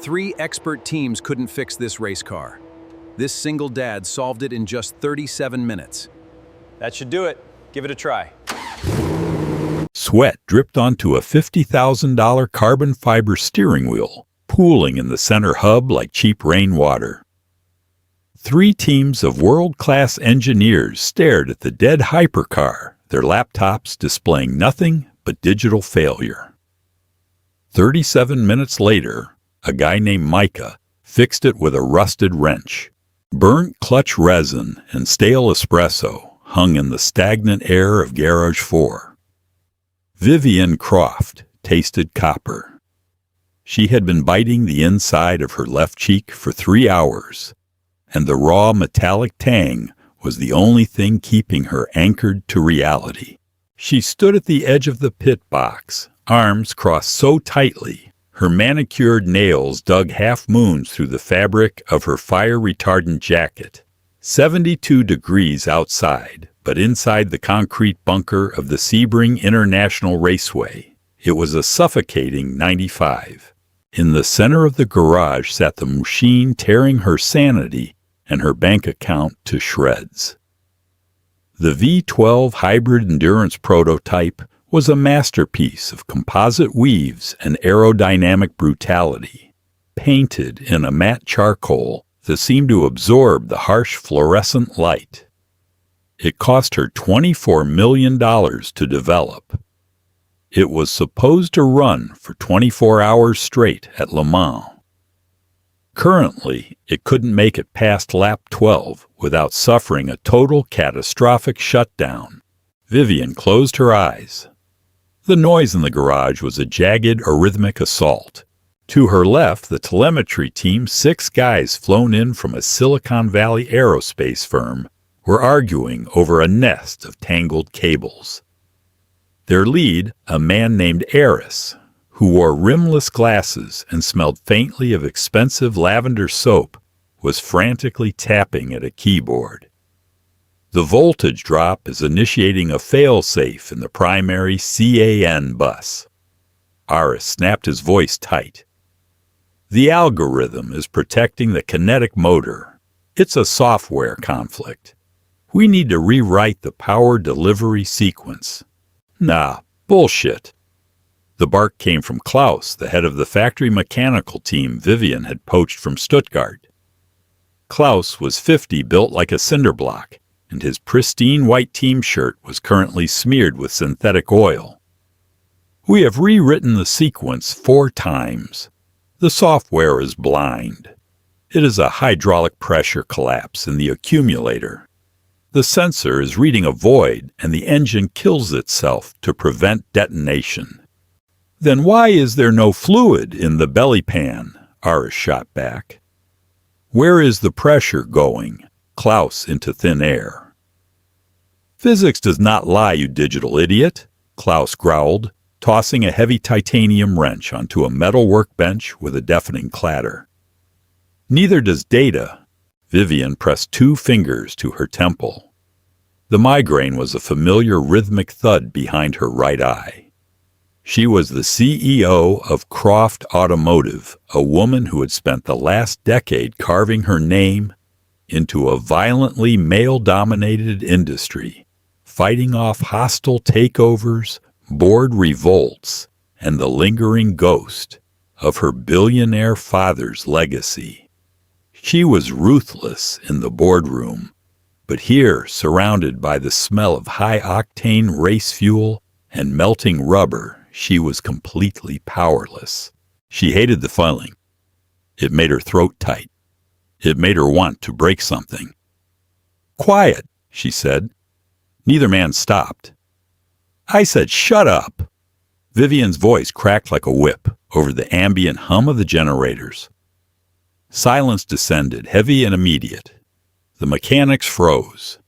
3 expert teams couldn't fix this race car. This single dad solved it in just 37 minutes. That should do it. Give it a try. Sweat dripped onto a $50,000 carbon fiber steering wheel, pooling in the center hub like cheap rainwater. 3 teams of world-class engineers stared at the dead hypercar, their laptops displaying nothing but digital failure. 37 minutes later, a guy named Micah fixed it with a rusted wrench. Burnt clutch resin and stale espresso hung in the stagnant air of Garage 4. Vivian Croft tasted copper. She had been biting the inside of her left cheek for 3 hours, and the raw metallic tang was the only thing keeping her anchored to reality. She stood at the edge of the pit box, arms crossed so tightly, her manicured nails dug half-moons through the fabric of her fire-retardant jacket. 72 degrees outside, but inside the concrete bunker of the Sebring International Raceway, it was a suffocating 95. In the center of the garage sat the machine tearing her sanity and her bank account to shreds. The V12 hybrid endurance prototype was a masterpiece of composite weaves and aerodynamic brutality, painted in a matte charcoal that seemed to absorb the harsh fluorescent light. It cost her $24 million to develop. It was supposed to run for 24 hours straight at Le Mans. Currently, it couldn't make it past lap 12 without suffering a total catastrophic shutdown. Vivian closed her eyes. The noise in the garage was a jagged, arrhythmic assault. To her left, the telemetry team's 6 guys flown in from a Silicon Valley aerospace firm were arguing over a nest of tangled cables. Their lead, a man named Eris, who wore rimless glasses and smelled faintly of expensive lavender soap, was frantically tapping at a keyboard. The voltage drop is initiating a fail-safe in the primary CAN bus. Aris snapped his voice tight. The algorithm is protecting the kinetic motor. It's a software conflict. We need to rewrite the power delivery sequence. Nah, bullshit. The bark came from Klaus, the head of the factory mechanical team Vivian had poached from Stuttgart. Klaus was 50, built like a cinder block, and his pristine white team shirt was currently smeared with synthetic oil. We have rewritten the sequence 4 times. The software is blind. It is a hydraulic pressure collapse in the accumulator. The sensor is reading a void, and the engine kills itself to prevent detonation. Then why is there no fluid in the belly pan? Aris shot back. Where is the pressure going? Klaus into thin air. Physics does not lie, you digital idiot, Klaus growled, tossing a heavy titanium wrench onto a metal workbench with a deafening clatter. Neither does data. Vivian pressed 2 fingers to her temple. The migraine was a familiar rhythmic thud behind her right eye. She was the CEO of Croft Automotive, a woman who had spent the last decade carving her name into a violently male-dominated industry, fighting off hostile takeovers, board revolts, and the lingering ghost of her billionaire father's legacy. She was ruthless in the boardroom, but here, surrounded by the smell of high-octane race fuel and melting rubber, she was completely powerless. She hated the feeling. It made her throat tight. It made her want to break something. "Quiet," she said. Neither man stopped. "I said shut up." Vivian's voice cracked like a whip over the ambient hum of the generators. Silence descended, heavy and immediate. The mechanics froze.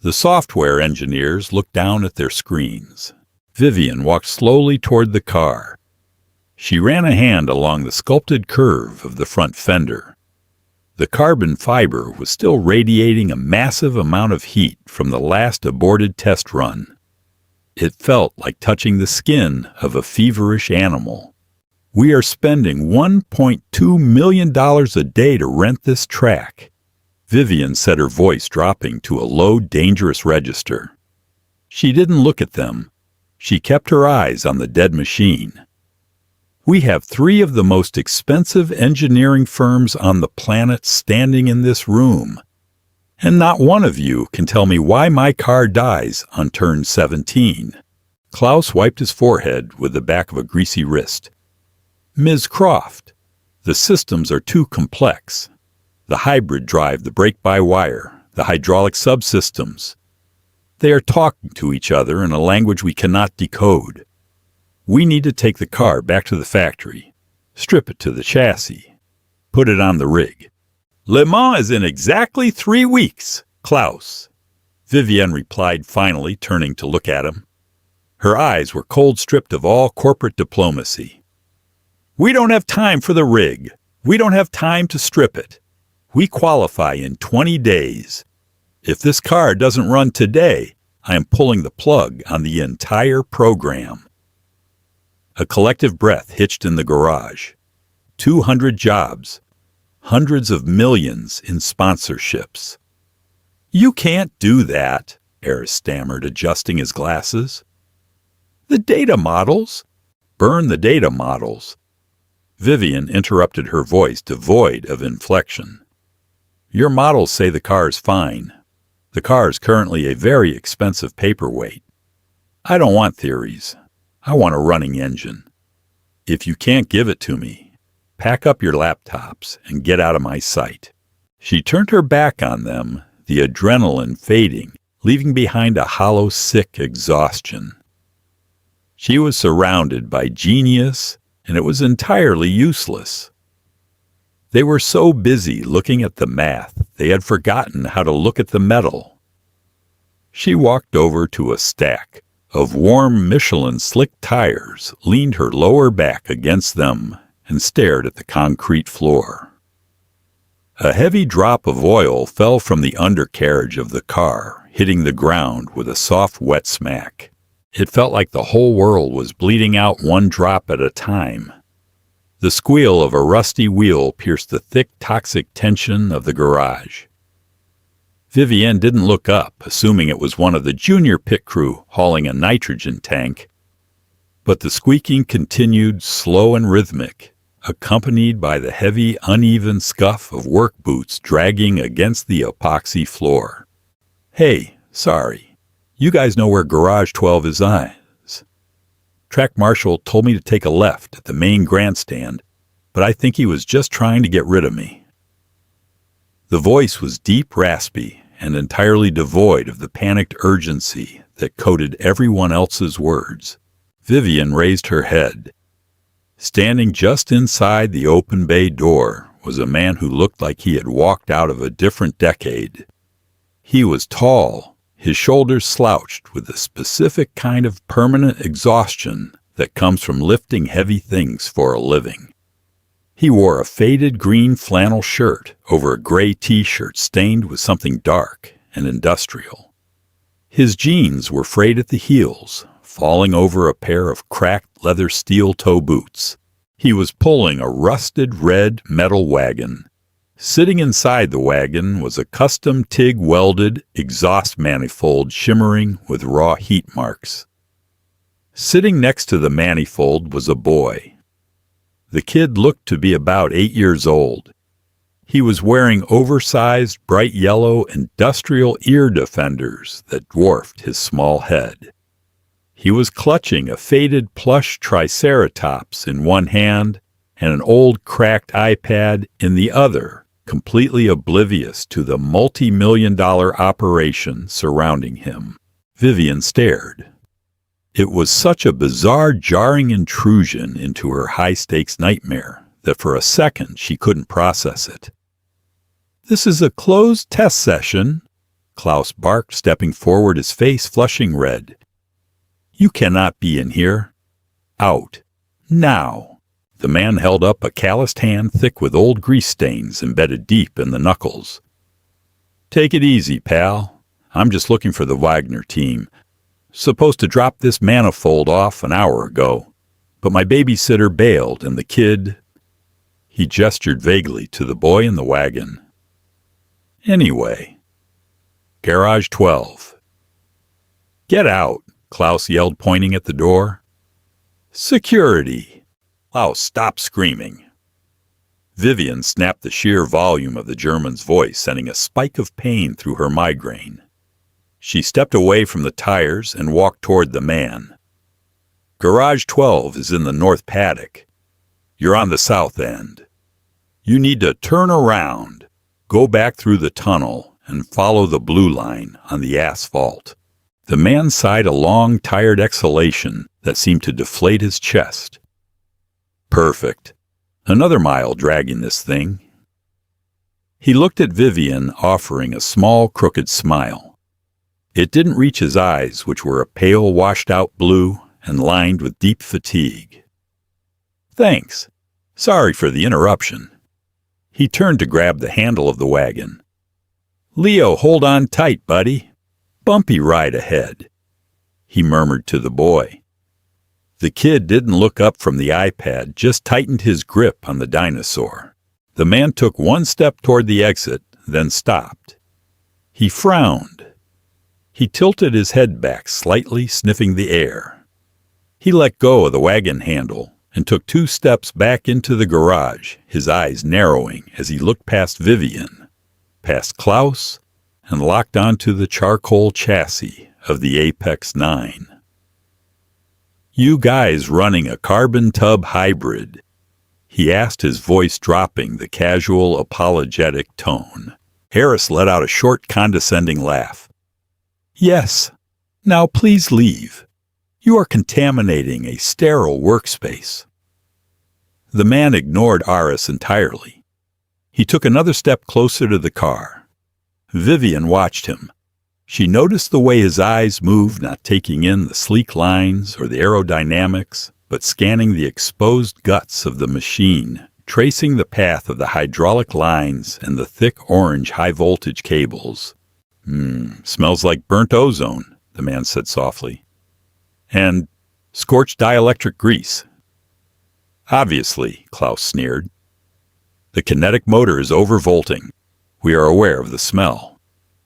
The software engineers looked down at their screens. Vivian walked slowly toward the car. She ran a hand along the sculpted curve of the front fender. The carbon fiber was still radiating a massive amount of heat from the last aborted test run. It felt like touching the skin of a feverish animal. We are spending $1.2 million a day to rent this track. Vivian said, her voice dropping to a low, dangerous register. She didn't look at them. She kept her eyes on the dead machine. We have 3 of the most expensive engineering firms on the planet standing in this room. And not one of you can tell me why my car dies on turn 17. Klaus wiped his forehead with the back of a greasy wrist. Ms. Croft, the systems are too complex. The hybrid drive, the brake-by-wire, the hydraulic subsystems. They are talking to each other in a language we cannot decode. We need to take the car back to the factory, strip it to the chassis, put it on the rig. Le Mans is in exactly 3 weeks, Klaus. Vivienne replied finally, turning to look at him. Her eyes were cold-stripped of all corporate diplomacy. We don't have time for the rig. We don't have time to strip it. We qualify in 20 days. If this car doesn't run today, I am pulling the plug on the entire program. A collective breath hitched in the garage. 200 jobs. Hundreds of millions in sponsorships. You can't do that, Eris stammered, adjusting his glasses. The data models? Burn the data models. Vivian interrupted, her voice devoid of inflection. Your models say the car is fine. The car is currently a very expensive paperweight. I don't want theories. I want a running engine. If you can't give it to me, pack up your laptops and get out of my sight. She turned her back on them, the adrenaline fading, leaving behind a hollow, sick exhaustion. She was surrounded by genius, and it was entirely useless. They were so busy looking at the math, they had forgotten how to look at the metal. She walked over to a stack of warm Michelin slick tires, leaned her lower back against them, and stared at the concrete floor. A heavy drop of oil fell from the undercarriage of the car, hitting the ground with a soft, wet smack. It felt like the whole world was bleeding out one drop at a time. The squeal of a rusty wheel pierced the thick, toxic tension of the garage. Vivienne didn't look up, assuming it was one of the junior pit crew hauling a nitrogen tank. But the squeaking continued, slow and rhythmic, accompanied by the heavy, uneven scuff of work boots dragging against the epoxy floor. Hey, sorry. You guys know where Garage 12 is on. Track marshal told me to take a left at the main grandstand, but I think he was just trying to get rid of me. The voice was deep, raspy, and entirely devoid of the panicked urgency that coated everyone else's words. Vivian raised her head. Standing just inside the open bay door was a man who looked like he had walked out of a different decade. He was tall, his shoulders slouched with the specific kind of permanent exhaustion that comes from lifting heavy things for a living. He wore a faded green flannel shirt over a gray t-shirt stained with something dark and industrial. His jeans were frayed at the heels, falling over a pair of cracked leather steel toe boots. He was pulling a rusted red metal wagon. Sitting inside the wagon was a custom TIG-welded exhaust manifold shimmering with raw heat marks. Sitting next to the manifold was a boy. The kid looked to be about 8 years old. He was wearing oversized, bright yellow industrial ear defenders that dwarfed his small head. He was clutching a faded plush triceratops in one hand and an old cracked iPad in the other, completely oblivious to the multi-million-dollar operation surrounding him. Vivian stared. It was such a bizarre, jarring intrusion into her high-stakes nightmare that for a second she couldn't process it. "This is a closed test session," Klaus barked, stepping forward, his face flushing red. "You cannot be in here. Out. Now." The man held up a calloused hand thick with old grease stains embedded deep in the knuckles. "Take it easy, pal. I'm just looking for the Wagner team. Supposed to drop this manifold off an hour ago. But my babysitter bailed, and the kid—" He gestured vaguely to the boy in the wagon. "Anyway." Garage 12. "Get out," Klaus yelled, pointing at the door. "Security." Klaus stopped screaming. Vivian snapped the sheer volume of the German's voice, sending a spike of pain through her migraine. She stepped away from the tires and walked toward the man. "Garage 12 is in the north paddock. You're on the south end. You need to turn around, go back through the tunnel, and follow the blue line on the asphalt." The man sighed a long, tired exhalation that seemed to deflate his chest. "Perfect. Another mile dragging this thing." He looked at Vivian, offering a small, crooked smile. It didn't reach his eyes, which were a pale, washed-out blue and lined with deep fatigue. "Thanks. Sorry for the interruption." He turned to grab the handle of the wagon. "Leo, hold on tight, buddy. Bumpy ride ahead," he murmured to the boy. The kid didn't look up from the iPad, just tightened his grip on the dinosaur. The man took one step toward the exit, then stopped. He frowned. He tilted his head back slightly, sniffing the air. He let go of the wagon handle and took 2 steps back into the garage, his eyes narrowing as he looked past Vivian, past Klaus, and locked onto the charcoal chassis of the Apex 9. "You guys running a carbon tub hybrid?" he asked, his voice dropping the casual, apologetic tone. Harris let out a short, condescending laugh. "Yes. Now please leave. You are contaminating a sterile workspace." The man ignored Aris entirely. He took another step closer to the car. Vivian watched him. She noticed the way his eyes moved, not taking in the sleek lines or the aerodynamics, but scanning the exposed guts of the machine, tracing the path of the hydraulic lines and the thick orange high-voltage cables. Smells like burnt ozone," the man said softly. "And scorched dielectric grease." "Obviously," Klaus sneered. "The kinetic motor is overvolting. We are aware of the smell.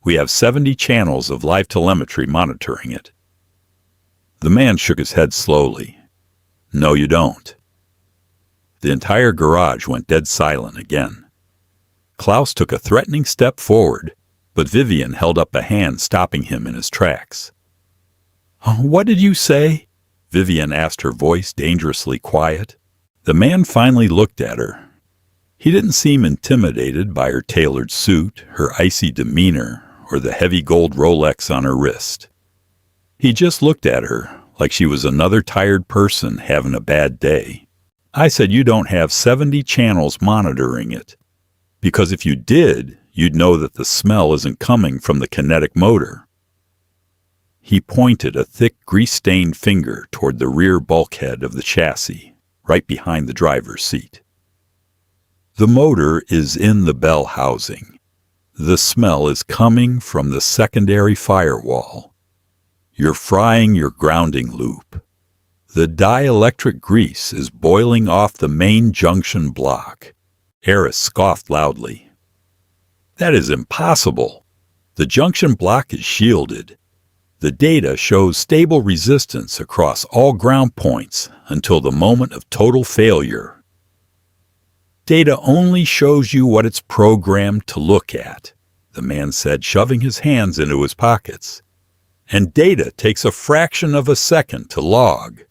We have 70 channels of live telemetry monitoring it." The man shook his head slowly. "No, you don't." The entire garage went dead silent again. Klaus took a threatening step forward, but Vivian held up a hand, stopping him in his tracks. "What did you say?" Vivian asked, her voice dangerously quiet. The man finally looked at her. He didn't seem intimidated by her tailored suit, her icy demeanor, or the heavy gold Rolex on her wrist. He just looked at her like she was another tired person having a bad day. "I said you don't have 70 channels monitoring it, because if you did, you'd know that the smell isn't coming from the kinetic motor." He pointed a thick, grease-stained finger toward the rear bulkhead of the chassis, right behind the driver's seat. "The motor is in the bell housing. The smell is coming from the secondary firewall. You're frying your grounding loop. The dielectric grease is boiling off the main junction block." Harris scoffed loudly. "That is impossible. The junction block is shielded. The data shows stable resistance across all ground points until the moment of total failure." "Data only shows you what it's programmed to look at," the man said, shoving his hands into his pockets. "And data takes a fraction of a second to log.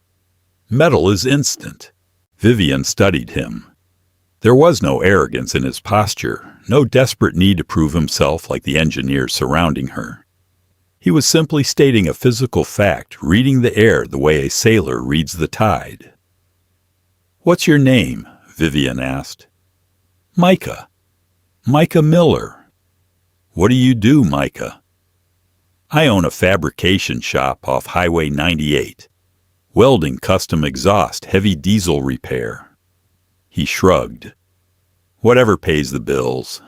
Metal is instant." Vivian studied him. There was no arrogance in his posture, no desperate need to prove himself like the engineers surrounding her. He was simply stating a physical fact, reading the air the way a sailor reads the tide. "What's your name?" Vivian asked. "Micah. Micah Miller." "What do you do, Micah?" "I own a fabrication shop off Highway 98. Welding, custom exhaust, heavy diesel repair." He shrugged. "Whatever pays the bills."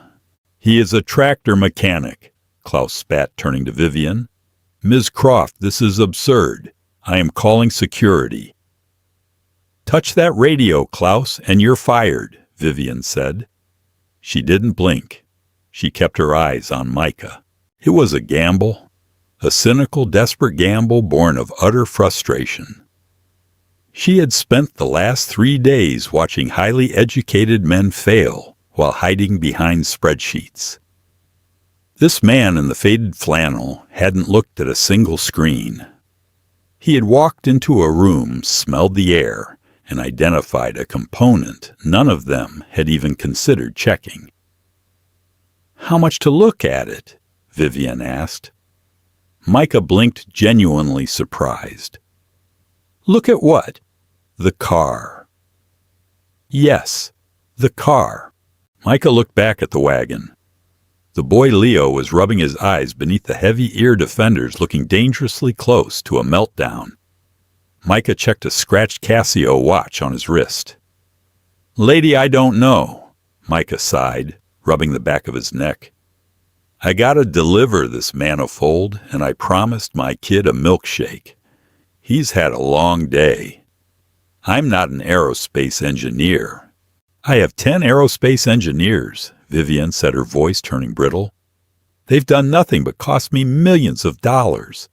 "He is a tractor mechanic," Klaus spat, turning to Vivian. "Ms. Croft, this is absurd. I am calling security." "Touch that radio, Klaus, and you're fired," Vivian said. She didn't blink. She kept her eyes on Micah. It was a gamble, a cynical, desperate gamble born of utter frustration. She had spent the last 3 days watching highly educated men fail while hiding behind spreadsheets. This man in the faded flannel hadn't looked at a single screen. He had walked into a room, smelled the air, and identified a component none of them had even considered checking. "How much to look at it?" Vivian asked. Micah blinked, genuinely surprised. "Look at what?" "The car." "Yes, the car." Micah looked back at the wagon. The boy Leo was rubbing his eyes beneath the heavy ear defenders, looking dangerously close to a meltdown. Micah checked a scratched Casio watch on his wrist. "Lady, I don't know," Micah sighed, rubbing the back of his neck. "I gotta deliver this manifold, and I promised my kid a milkshake. He's had a long day. I'm not an aerospace engineer." "I have 10 aerospace engineers," Vivian said, her voice turning brittle. "They've done nothing but cost me millions of dollars.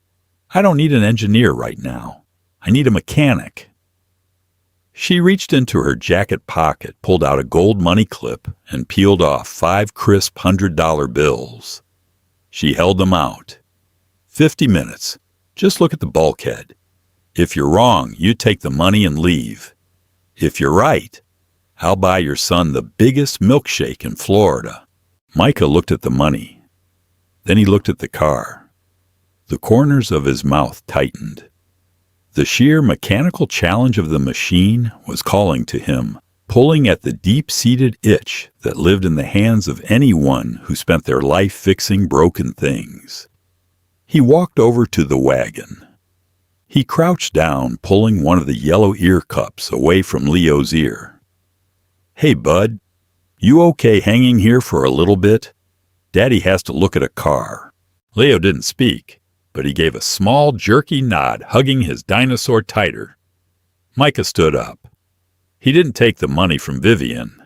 I don't need an engineer right now. I need a mechanic." She reached into her jacket pocket, pulled out a gold money clip, and peeled off 5 crisp $100 bills. She held them out. 50 minutes. Just look at the bulkhead. If you're wrong, you take the money and leave. If you're right, I'll buy your son the biggest milkshake in Florida." Micah looked at the money. Then he looked at the car. The corners of his mouth tightened. The sheer mechanical challenge of the machine was calling to him, pulling at the deep-seated itch that lived in the hands of anyone who spent their life fixing broken things. He walked over to the wagon. He crouched down, pulling one of the yellow ear cups away from Leo's ear. "Hey, bud, you okay hanging here for a little bit? Daddy has to look at a car." Leo didn't speak, but he gave a small, jerky nod, hugging his dinosaur tighter. Micah stood up. He didn't take the money from Vivian.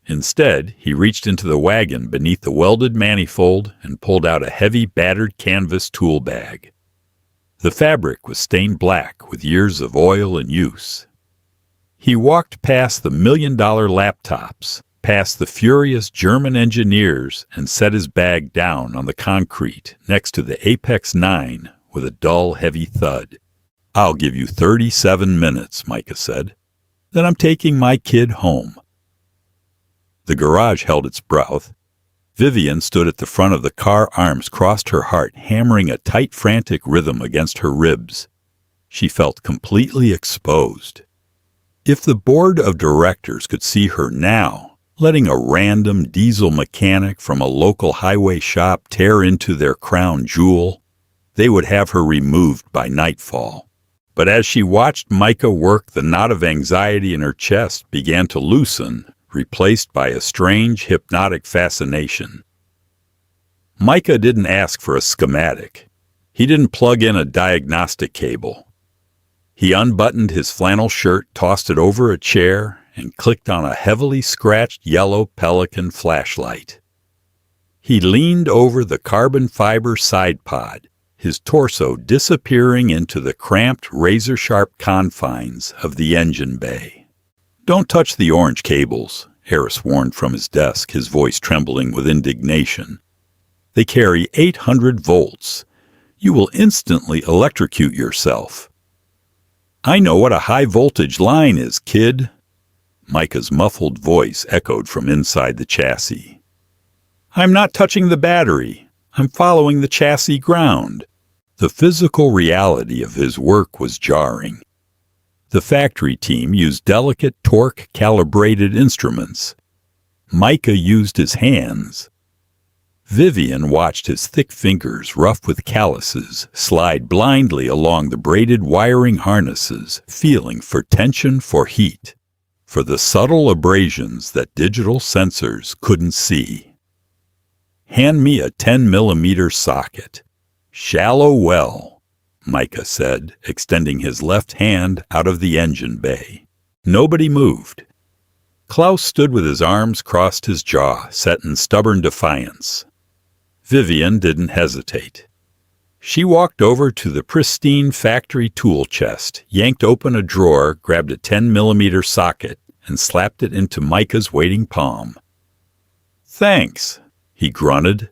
Instead, he reached into the wagon beneath the welded manifold and pulled out a heavy, battered canvas tool bag. The fabric was stained black with years of oil and use. He walked past the $1-million laptops, past the furious German engineers, and set his bag down on the concrete next to the Apex 9 with a dull, heavy thud. "I'll give you 37 minutes, Micah said. "Then I'm taking my kid home." The garage held its breath. Vivian stood at the front of the car, arms crossed her heart, hammering a tight, frantic rhythm against her ribs. She felt completely exposed. If the board of directors could see her now, letting a random diesel mechanic from a local highway shop tear into their crown jewel, they would have her removed by nightfall. But as she watched Micah work, the knot of anxiety in her chest began to loosen, replaced by a strange, hypnotic fascination. Micah didn't ask for a schematic. He didn't plug in a diagnostic cable. He unbuttoned his flannel shirt, tossed it over a chair, and clicked on a heavily scratched yellow Pelican flashlight. He leaned over the carbon fiber side pod, his torso disappearing into the cramped, razor-sharp confines of the engine bay. "Don't touch the orange cables," Harris warned from his desk, his voice trembling with indignation. "They carry 800 volts. You will instantly electrocute yourself." "I know what a high-voltage line is, kid." Micah's muffled voice echoed from inside the chassis. "I'm not touching the battery. I'm following the chassis ground." The physical reality of his work was jarring. The factory team used delicate, torque-calibrated instruments. Micah used his hands. Vivian watched his thick fingers, rough with calluses, slide blindly along the braided wiring harnesses, feeling for tension, for heat, for the subtle abrasions that digital sensors couldn't see. "Hand me a 10-millimeter socket. Shallow well," Micah said, extending his left hand out of the engine bay. Nobody moved. Klaus stood with his arms crossed, his jaw set in stubborn defiance. Vivian didn't hesitate. She walked over to the pristine factory tool chest, yanked open a drawer, grabbed a 10-millimeter socket, and slapped it into Micah's waiting palm. "Thanks," he grunted.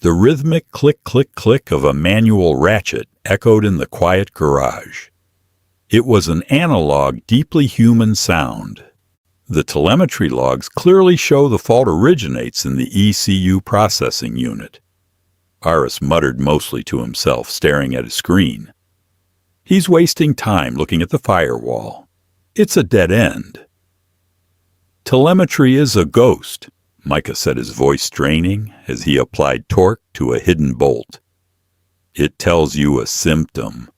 The rhythmic click-click-click of a manual ratchet echoed in the quiet garage. It was an analog, deeply human sound. The telemetry logs clearly show the fault originates in the ECU processing unit. Aris muttered mostly to himself, staring at his screen. He's wasting time looking at the firewall. It's a dead end. Telemetry is a ghost, Micah said, his voice straining as he applied torque to a hidden bolt. It tells you a symptom.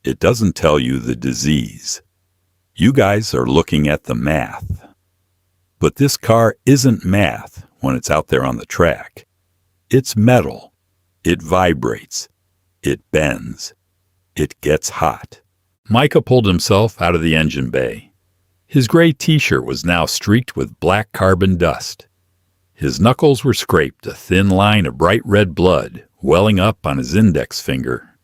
It doesn't tell you the disease. You guys are looking at the math. But this car isn't math when it's out there on the track. It's metal. It vibrates. It bends. It gets hot. Micah pulled himself out of the engine bay. His gray t-shirt was now streaked with black carbon dust. His knuckles were scraped, a thin line of bright red blood welling up on his index finger.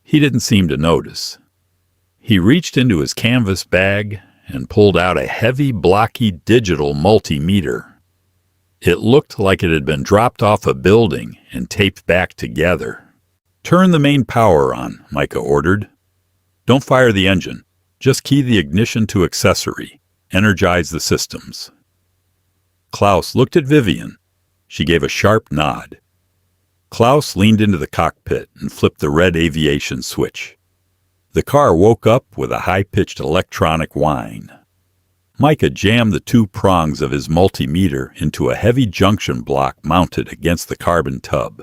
He didn't seem to notice. He reached into his canvas bag and pulled out a heavy, blocky digital multimeter. It looked like it had been dropped off a building and taped back together. "Turn the main power on," Micah ordered. "Don't fire the engine. Just key the ignition to accessory. Energize the systems." Klaus looked at Vivian. She gave a sharp nod. Klaus leaned into the cockpit and flipped the red aviation switch. The car woke up with a high-pitched electronic whine. Micah jammed the two prongs of his multimeter into a heavy junction block mounted against the carbon tub.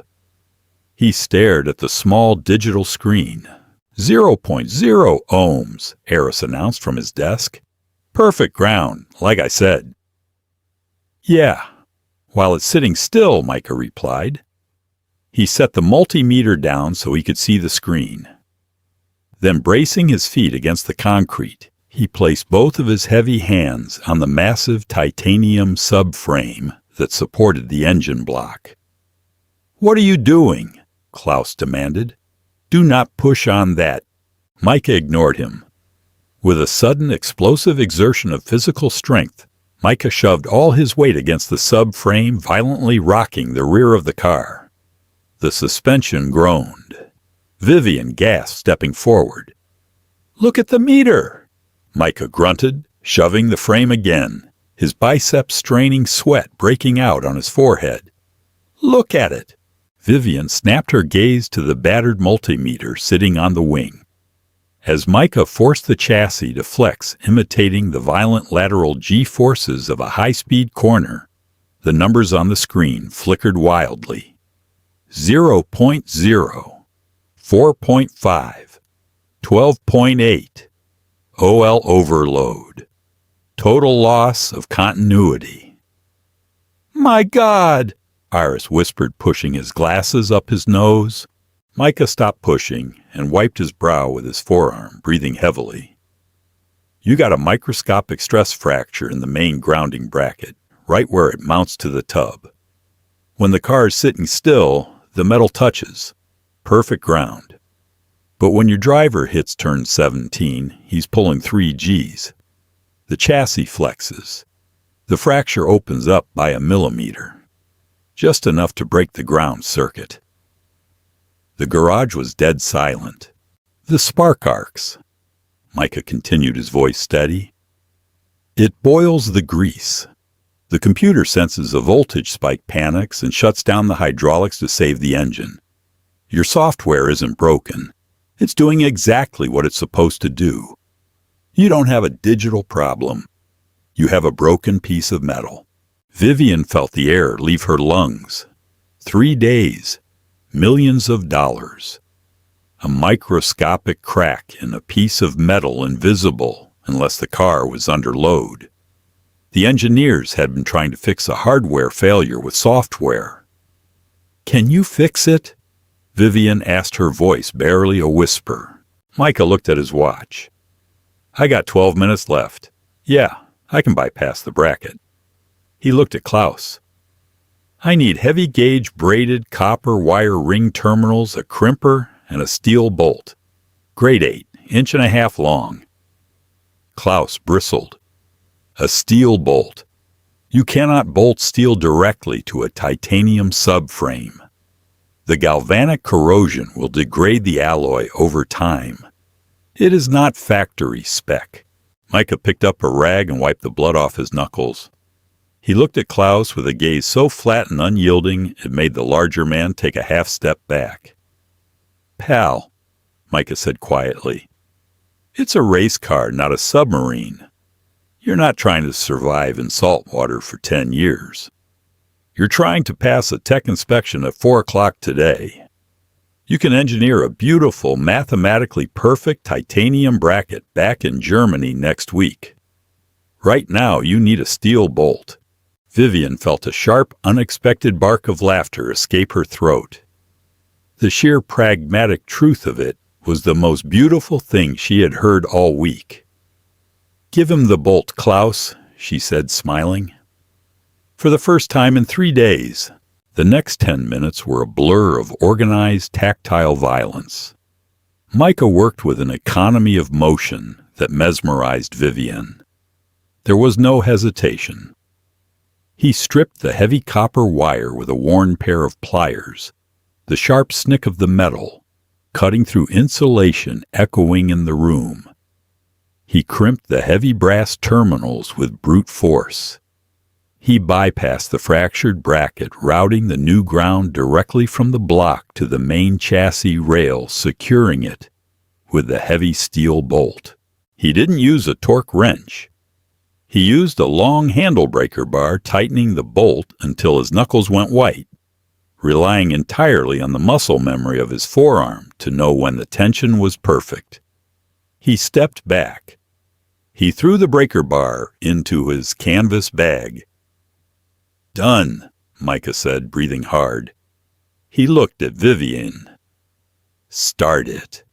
He stared at the small digital screen. 0.0 ohms, Aris announced from his desk. "Perfect ground, like I said." "Yeah, while it's sitting still," Micah replied. He set the multimeter down so he could see the screen. Then, bracing his feet against the concrete, he placed both of his heavy hands on the massive titanium subframe that supported the engine block. "What are you doing?" Klaus demanded. "Do not push on that." Micah ignored him. With a sudden explosive exertion of physical strength, Micah shoved all his weight against the subframe, violently rocking the rear of the car. The suspension groaned. Vivian gasped, stepping forward. "Look at the meter!" Micah grunted, shoving the frame again, his biceps straining, sweat breaking out on his forehead. "Look at it!" Vivian snapped her gaze to the battered multimeter sitting on the wing. As Micah forced the chassis to flex, imitating the violent lateral G-forces of a high-speed corner, the numbers on the screen flickered wildly. 0.0, 4.5, 12.8, OL overload, total loss of continuity. "My God!" Aris whispered, pushing his glasses up his nose. Micah stopped pushing and wiped his brow with his forearm, breathing heavily. "You got a microscopic stress fracture in the main grounding bracket, right where it mounts to the tub. When the car is sitting still, the metal touches. Perfect ground. But when your driver hits turn 17, he's pulling 3 Gs. The chassis flexes. The fracture opens up by a millimeter. Just enough to break the ground circuit." The garage was dead silent. "The spark arcs," Micah continued, his voice steady. "It boils the grease. The computer senses a voltage spike, panics, and shuts down the hydraulics to save the engine. Your software isn't broken. It's doing exactly what it's supposed to do. You don't have a digital problem. You have a broken piece of metal." Vivian felt the air leave her lungs. 3 days. Millions of dollars. A microscopic crack in a piece of metal invisible unless the car was under load. The engineers had been trying to fix a hardware failure with software. "Can you fix it?" Vivian asked, her voice barely a whisper. Micah looked at his watch. "I got 12 minutes left. Yeah, I can bypass the bracket. He looked at Klaus. I need heavy-gauge braided copper wire ring terminals, a crimper, and a steel bolt. Grade 8, 1.5 inches long. Klaus bristled. A steel bolt. You cannot bolt steel directly to a titanium subframe. The galvanic corrosion will degrade the alloy over time. It is not factory spec. Micah picked up a rag and wiped the blood off his knuckles. He looked at Klaus with a gaze so flat and unyielding it made the larger man take a half step back. Pal, Micah said quietly, it's a race car, not a submarine. You're not trying to survive in salt water for 10 years. You're trying to pass a tech inspection at 4 o'clock today. You can engineer a beautiful, mathematically perfect titanium bracket back in Germany next week. Right now, you need a steel bolt. Vivian felt a sharp, unexpected bark of laughter escape her throat. The sheer pragmatic truth of it was the most beautiful thing she had heard all week. Give him the bolt, Klaus, she said, smiling. For the first time in 3 days, the next 10 minutes were a blur of organized, tactile violence. Micah worked with an economy of motion that mesmerized Vivian. There was no hesitation. He stripped the heavy copper wire with a worn pair of pliers, the sharp snick of the metal, cutting through insulation echoing in the room. He crimped the heavy brass terminals with brute force. He bypassed the fractured bracket, routing the new ground directly from the block to the main chassis rail, securing it with the heavy steel bolt. He didn't use a torque wrench. He used a long handle breaker bar, tightening the bolt until his knuckles went white, relying entirely on the muscle memory of his forearm to know when the tension was perfect. He stepped back. He threw the breaker bar into his canvas bag. Done, Micah said, breathing hard. He looked at Vivian. Start it.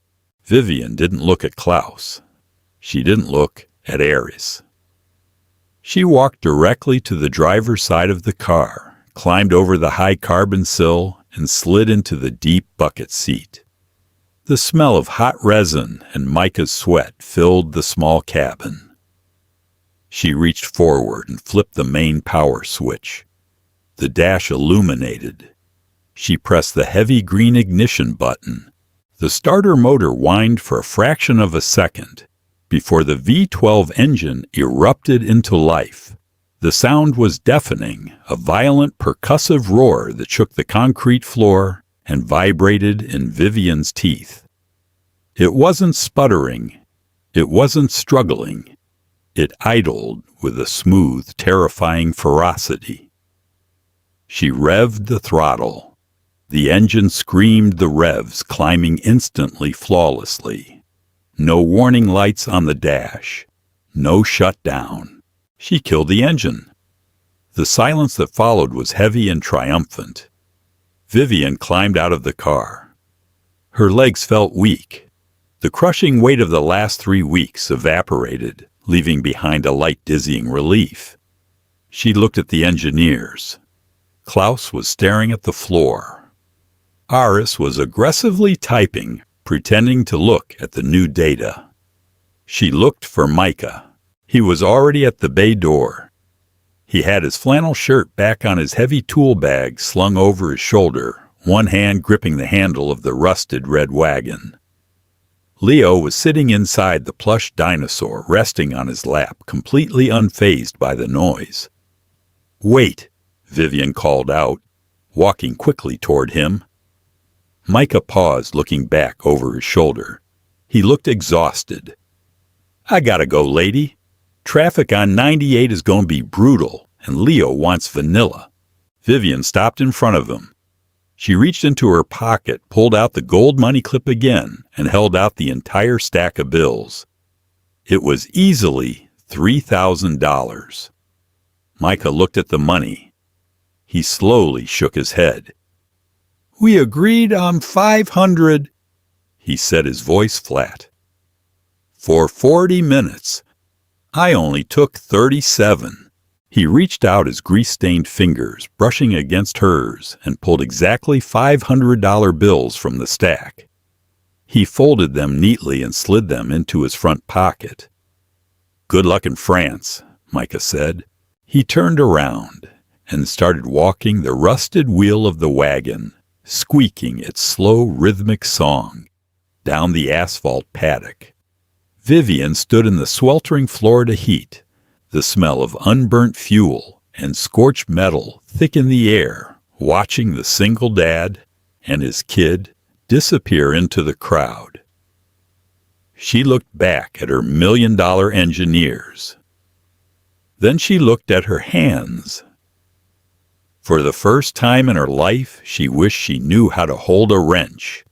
Vivian didn't look at Klaus. She didn't look at Ares. She walked directly to the driver's side of the car, climbed over the high carbon sill, and slid into the deep bucket seat. The smell of hot resin and Micah's sweat filled the small cabin. She reached forward and flipped the main power switch. The dash illuminated. She pressed the heavy green ignition button. The starter motor whined for a fraction of a second before the V12 engine erupted into life. The sound was deafening, a violent percussive roar that shook the concrete floor and vibrated in Vivian's teeth. It wasn't sputtering. It wasn't struggling. It idled with a smooth, terrifying ferocity. She revved the throttle. The engine screamed the revs, climbing instantly, flawlessly. No warning lights on the dash. No shutdown. She killed the engine. The silence that followed was heavy and triumphant. Vivian climbed out of the car. Her legs felt weak. The crushing weight of the last 3 weeks evaporated, leaving behind a light, dizzying relief. She looked at the engineers. Klaus was staring at the floor. Aris was aggressively typing, pretending to look at the new data. She looked for Micah. He was already at the bay door. He had his flannel shirt back on his heavy tool bag slung over his shoulder, one hand gripping the handle of the rusted red wagon. Leo was sitting inside the plush dinosaur, resting on his lap, completely unfazed by the noise. "Wait," Vivian called out, walking quickly toward him. Micah paused, looking back over his shoulder. He looked exhausted. "I gotta go, lady. Traffic on 98 is going to be brutal, and Leo wants vanilla." Vivian stopped in front of him. She reached into her pocket, pulled out the gold money clip again, and held out the entire stack of bills. It was easily $3,000. Micah looked at the money. He slowly shook his head. "We agreed on 500, he said, his voice flat. "For 40 minutes. I only took 37. He reached out his grease-stained fingers, brushing against hers, and pulled exactly $500 bills from the stack. He folded them neatly and slid them into his front pocket. "Good luck in France," Micah said. He turned around and started walking the rusted wheel of the wagon, squeaking its slow, rhythmic song down the asphalt paddock. Vivian stood in the sweltering Florida heat, the smell of unburnt fuel and scorched metal thick in the air, watching the single dad and his kid disappear into the crowd. She looked back at her million-dollar engineers. Then she looked at her hands. For the first time in her life, she wished she knew how to hold a wrench.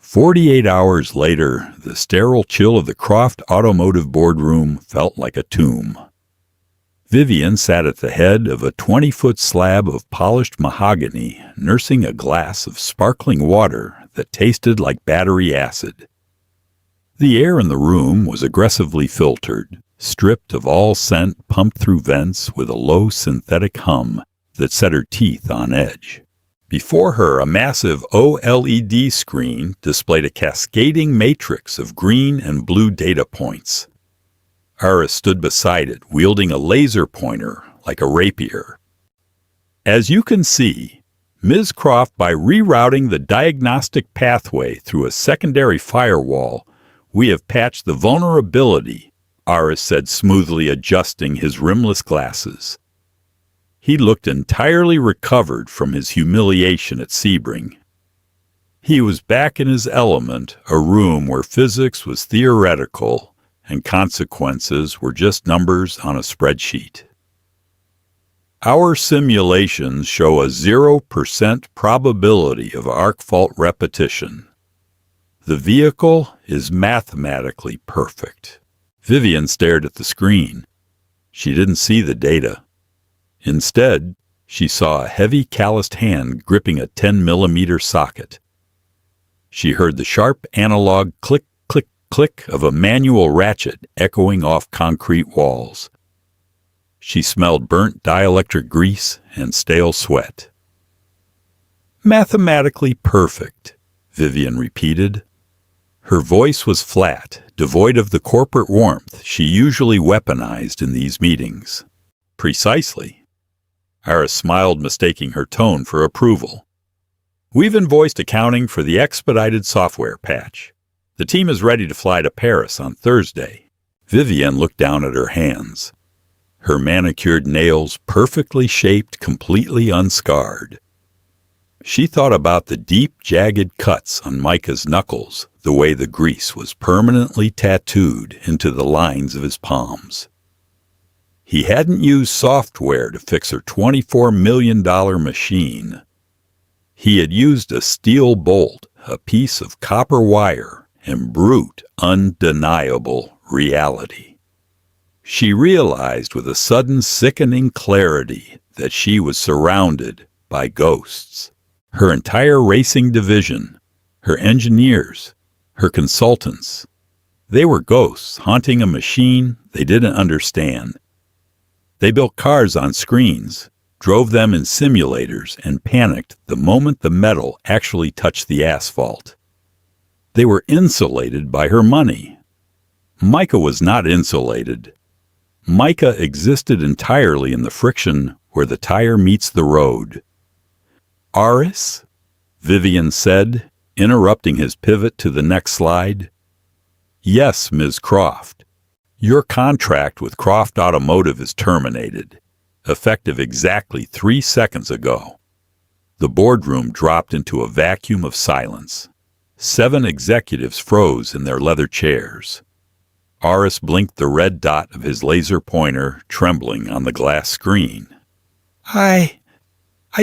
48 hours later, the sterile chill of the Croft Automotive boardroom felt like a tomb. Vivian sat at the head of a 20-foot slab of polished mahogany, nursing a glass of sparkling water that tasted like battery acid. The air in the room was aggressively filtered, stripped of all scent, pumped through vents with a low synthetic hum that set her teeth on edge. Before her, a massive OLED screen displayed a cascading matrix of green and blue data points. Aris stood beside it, wielding a laser pointer like a rapier. "As you can see, Ms. Croft, by rerouting the diagnostic pathway through a secondary firewall, we have patched the vulnerability," Aris said, smoothly adjusting his rimless glasses. He looked entirely recovered from his humiliation at Sebring. He was back in his element, a room where physics was theoretical and consequences were just numbers on a spreadsheet. "Our simulations show a 0% probability of arc fault repetition. The vehicle is mathematically perfect." Vivian stared at the screen. She didn't see the data. Instead, she saw a heavy, calloused hand gripping a 10-millimeter socket. She heard the sharp analog click, click, click of a manual ratchet echoing off concrete walls. She smelled burnt dielectric grease and stale sweat. "Mathematically perfect," Vivian repeated. Her voice was flat, devoid of the corporate warmth she usually weaponized in these meetings. "Precisely." Aris smiled, mistaking her tone for approval. "We've invoiced accounting for the expedited software patch. The team is ready to fly to Paris on Thursday." Vivian looked down at her hands. Her manicured nails perfectly shaped, completely unscarred. She thought about the deep, jagged cuts on Micah's knuckles, the way the grease was permanently tattooed into the lines of his palms. He hadn't used software to fix her $24 million machine. He had used a steel bolt, a piece of copper wire, and brute, undeniable reality. She realized with a sudden sickening clarity that she was surrounded by ghosts. Her entire racing division, her engineers, her consultants. They were ghosts haunting a machine they didn't understand. They built cars on screens, drove them in simulators, and panicked the moment the metal actually touched the asphalt. They were insulated by her money. Micah was not insulated. Micah existed entirely in the friction where the tire meets the road. "Aris?" Vivian said, interrupting his pivot to the next slide. "Yes, Ms. Croft. Your contract with Croft Automotive is terminated, effective exactly 3 seconds ago." The boardroom dropped into a vacuum of silence. 7 executives froze in their leather chairs. Aris blinked the red dot of his laser pointer, trembling on the glass screen. I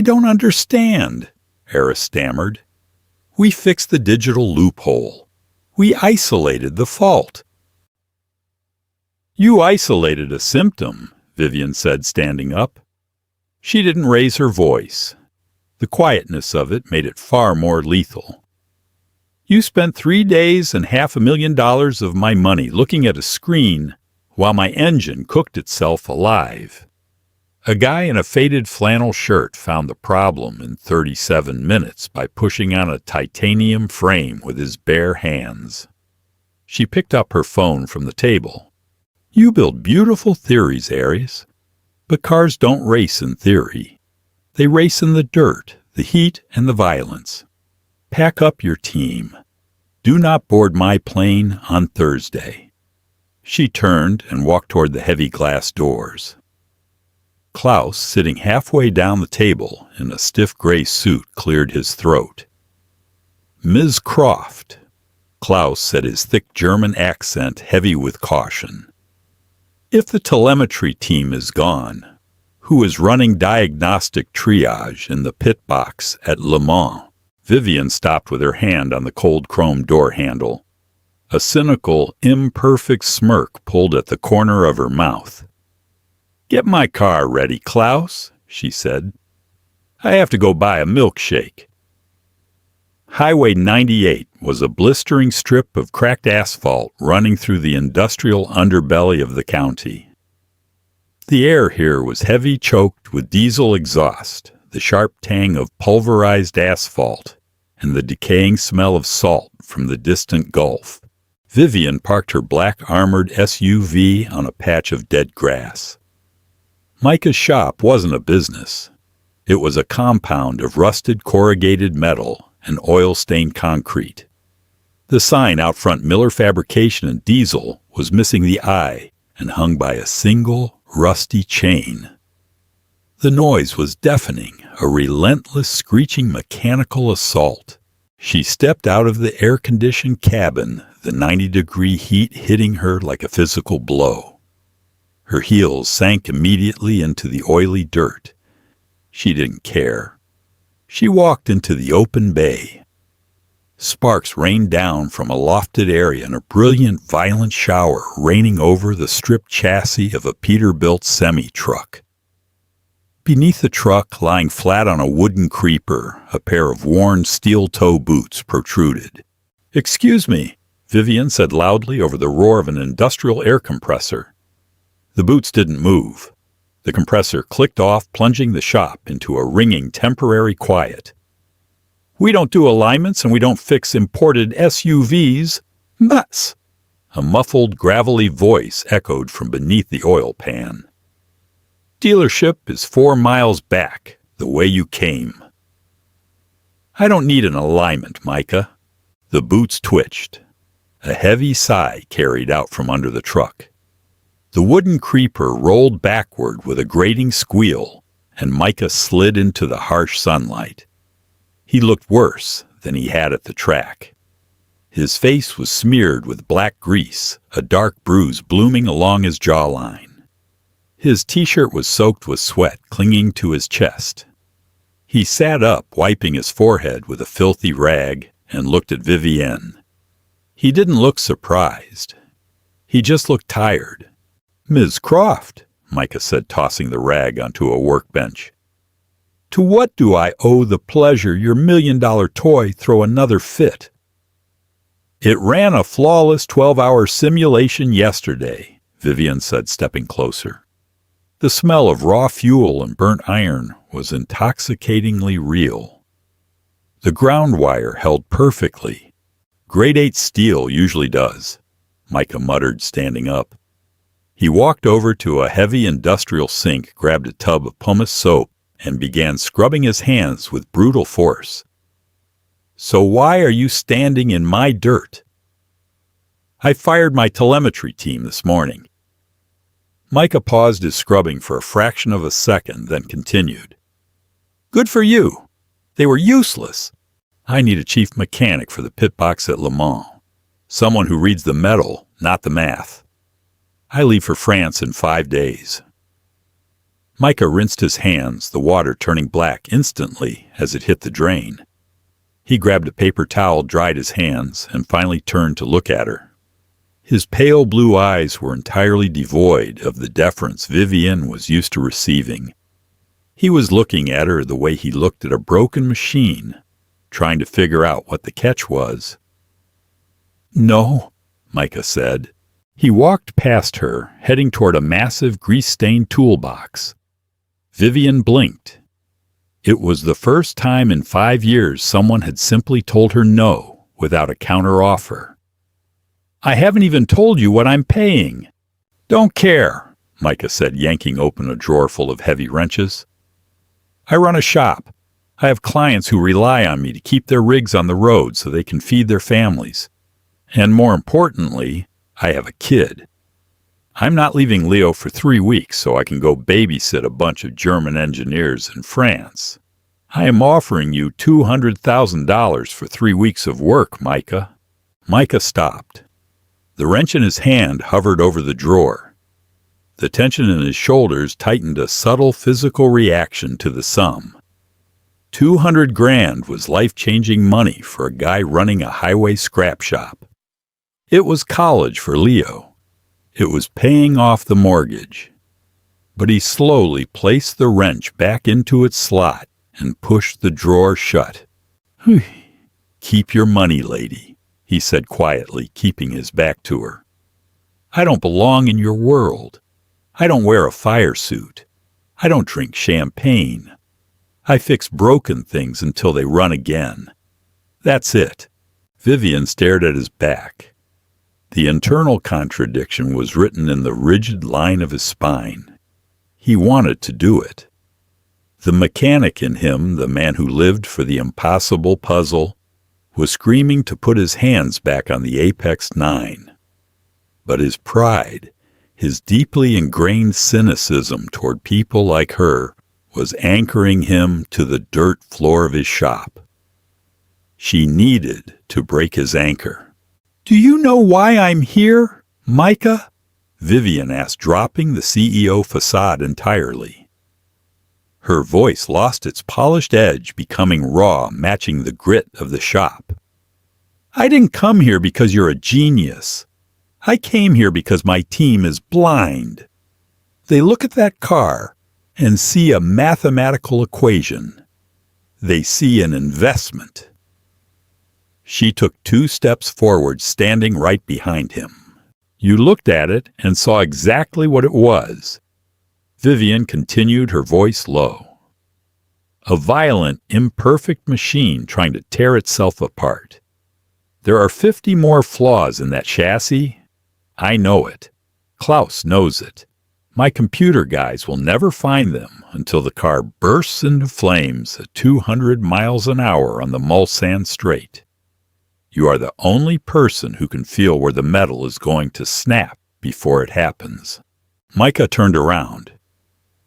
don't understand," Aris stammered. "We fixed the digital loophole. We isolated the fault." "You isolated a symptom," Vivian said, standing up. She didn't raise her voice. The quietness of it made it far more lethal. "You spent 3 days and $500,000 of my money looking at a screen while my engine cooked itself alive. A guy in a faded flannel shirt found the problem in 37 minutes by pushing on a titanium frame with his bare hands. She picked up her phone from the table. You build beautiful theories, Aries. But cars don't race in theory. They race in the dirt, the heat, and the violence. Pack up your team. Do not board my plane on Thursday. She turned and walked toward the heavy glass doors. Klaus, sitting halfway down the table in a stiff gray suit, cleared his throat. Ms. Croft, Klaus said, his thick German accent heavy with caution. If the telemetry team is gone, who is running diagnostic triage in the pit box at Le Mans? Vivian stopped with her hand on the cold chrome door handle. A cynical, imperfect smirk pulled at the corner of her mouth. Get my car ready, Klaus, she said. I have to go buy a milkshake. Highway 98 was a blistering strip of cracked asphalt running through the industrial underbelly of the county. The air here was heavy, choked with diesel exhaust, the sharp tang of pulverized asphalt, and the decaying smell of salt from the distant Gulf. Vivian parked her black armored SUV on a patch of dead grass. Micah's shop wasn't a business. It was a compound of rusted corrugated metal and oil-stained concrete. The sign out front, Miller Fabrication and Diesel, was missing the eye and hung by a single rusty chain. The noise was deafening, a relentless, screeching mechanical assault. She stepped out of the air-conditioned cabin, the 90-degree heat hitting her like a physical blow. Her heels sank immediately into the oily dirt. She didn't care. She walked into the open bay. Sparks rained down from a lofted area in a brilliant, violent shower raining over the stripped chassis of a Peterbilt semi-truck. Beneath the truck, lying flat on a wooden creeper, a pair of worn steel-toe boots protruded. "Excuse me," Vivian said loudly over the roar of an industrial air compressor. The boots didn't move. The compressor clicked off, plunging the shop into a ringing temporary quiet. "We don't do alignments and we don't fix imported SUVs. Nuts!" A muffled, gravelly voice echoed from beneath the oil pan. "Dealership is 4 miles back, the way you came." "I don't need an alignment, Micah." The boots twitched. A heavy sigh carried out from under the truck. The wooden creeper rolled backward with a grating squeal, and Micah slid into the harsh sunlight. He looked worse than he had at the track. His face was smeared with black grease, a dark bruise blooming along his jawline. His t-shirt was soaked with sweat clinging to his chest. He sat up, wiping his forehead with a filthy rag, and looked at Vivienne. He didn't look surprised. He just looked tired. "Ms. Croft," Micah said, tossing the rag onto a workbench. "To what do I owe the pleasure your $1,000,000 toy throw another fit?" "It ran a flawless 12-hour simulation yesterday," Vivian said, stepping closer. The smell of raw fuel and burnt iron was intoxicatingly real. The ground wire held perfectly. Grade 8 steel usually does, Micah muttered, standing up. He walked over to a heavy industrial sink, grabbed a tub of pumice soap, and began scrubbing his hands with brutal force. "So why are you standing in my dirt?" "I fired my telemetry team this morning." Micah paused his scrubbing for a fraction of a second, then continued. "Good for you. They were useless. I need a chief mechanic for the pit box at Le Mans. Someone who reads the metal, not the math. I leave for France in 5 days. Micah rinsed his hands, the water turning black instantly as it hit the drain. He grabbed a paper towel, dried his hands, and finally turned to look at her. His pale blue eyes were entirely devoid of the deference Vivian was used to receiving. He was looking at her the way he looked at a broken machine, trying to figure out what the catch was. "No," Micah said. He walked past her, heading toward a massive grease-stained toolbox. Vivian blinked. It was the first time in 5 years someone had simply told her no without a counteroffer. "I haven't even told you what I'm paying." "Don't care," Micah said, yanking open a drawer full of heavy wrenches. "I run a shop. I have clients who rely on me to keep their rigs on the road so they can feed their families. And more importantly, I have a kid. I'm not leaving Leo for 3 weeks so I can go babysit a bunch of German engineers in France. I am offering you $200,000 for 3 weeks of work, Micah." Micah stopped. The wrench in his hand hovered over the drawer. The tension in his shoulders tightened, a subtle physical reaction to the sum. 200 grand was life-changing money for a guy running a highway scrap shop. It was college for Leo. It was paying off the mortgage. But he slowly placed the wrench back into its slot and pushed the drawer shut. "Keep your money, lady," he said quietly, keeping his back to her. "I don't belong in your world. I don't wear a fire suit. I don't drink champagne. I fix broken things until they run again. That's it." Vivian stared at his back. The internal contradiction was written in the rigid line of his spine. He wanted to do it. The mechanic in him, the man who lived for the impossible puzzle, was screaming to put his hands back on the Apex 9. But his pride, his deeply ingrained cynicism toward people like her, was anchoring him to the dirt floor of his shop. She needed to break his anchor. "Do you know why I'm here, Micah?" Vivian asked, dropping the CEO facade entirely. Her voice lost its polished edge, becoming raw, matching the grit of the shop. "I didn't come here because you're a genius. I came here because my team is blind. They look at that car and see a mathematical equation. They see an investment." She took 2 steps forward, standing right behind him. "You looked at it and saw exactly what it was." Vivian continued, her voice low. "A violent, imperfect machine trying to tear itself apart. There are 50 more flaws in that chassis. I know it. Klaus knows it. My computer guys will never find them until the car bursts into flames at 200 miles an hour on the Mulsanne Strait. You are the only person who can feel where the metal is going to snap before it happens." Micah turned around.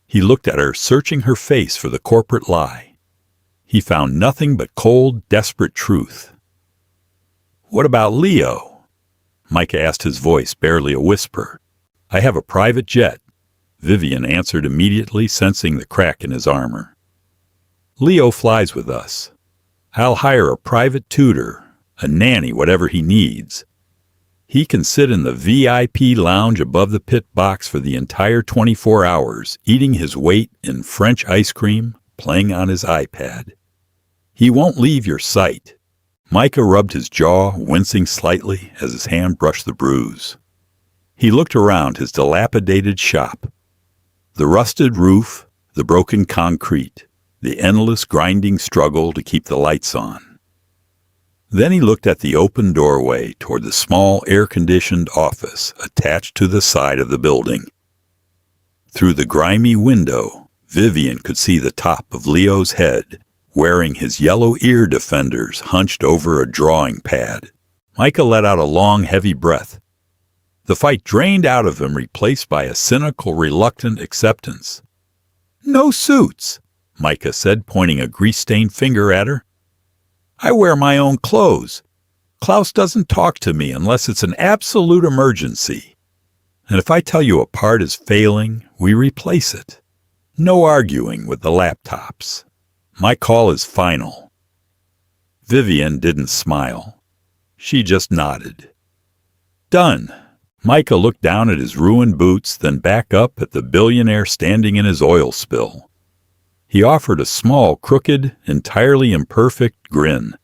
He looked at her, searching her face for the corporate lie. He found nothing but cold, desperate truth. "What about Leo?" Micah asked, his voice barely a whisper. "I have a private jet," Vivian answered immediately, sensing the crack in his armor. "Leo flies with us. I'll hire a private tutor, a nanny, whatever he needs. He can sit in the VIP lounge above the pit box for the entire 24 hours, eating his weight in French ice cream, playing on his iPad. He won't leave your sight." Micah rubbed his jaw, wincing slightly as his hand brushed the bruise. He looked around his dilapidated shop. The rusted roof, the broken concrete, the endless grinding struggle to keep the lights on. Then he looked at the open doorway toward the small air-conditioned office attached to the side of the building. Through the grimy window, Vivian could see the top of Leo's head, wearing his yellow ear defenders hunched over a drawing pad. Micah let out a long, heavy breath. The fight drained out of him, replaced by a cynical, reluctant acceptance. "No suits," Micah said, pointing a grease-stained finger at her. "I wear my own clothes. Klaus doesn't talk to me unless it's an absolute emergency. And if I tell you a part is failing, we replace it. No arguing with the laptops. My call is final." Vivian didn't smile. She just nodded. "Done." Micah looked down at his ruined boots, then back up at the billionaire standing in his oil spill. He offered a small, crooked, entirely imperfect grin.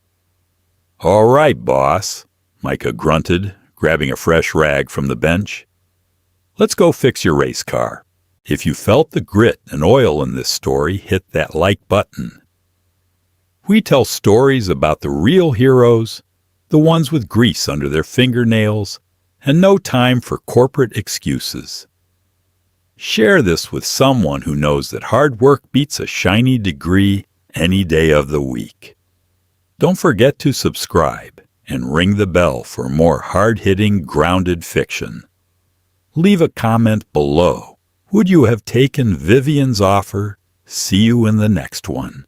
"All right, boss," Micah grunted, grabbing a fresh rag from the bench. Let's go fix your race car. If you felt the grit and oil in this story, hit that like button. We tell stories about the real heroes, the ones with grease under their fingernails, and no time for corporate excuses. Share this with someone who knows that hard work beats a shiny degree any day of the week. Don't forget to subscribe and ring the bell for more hard-hitting, grounded fiction. Leave a comment below. Would you have taken Vivian's offer? See you in the next one.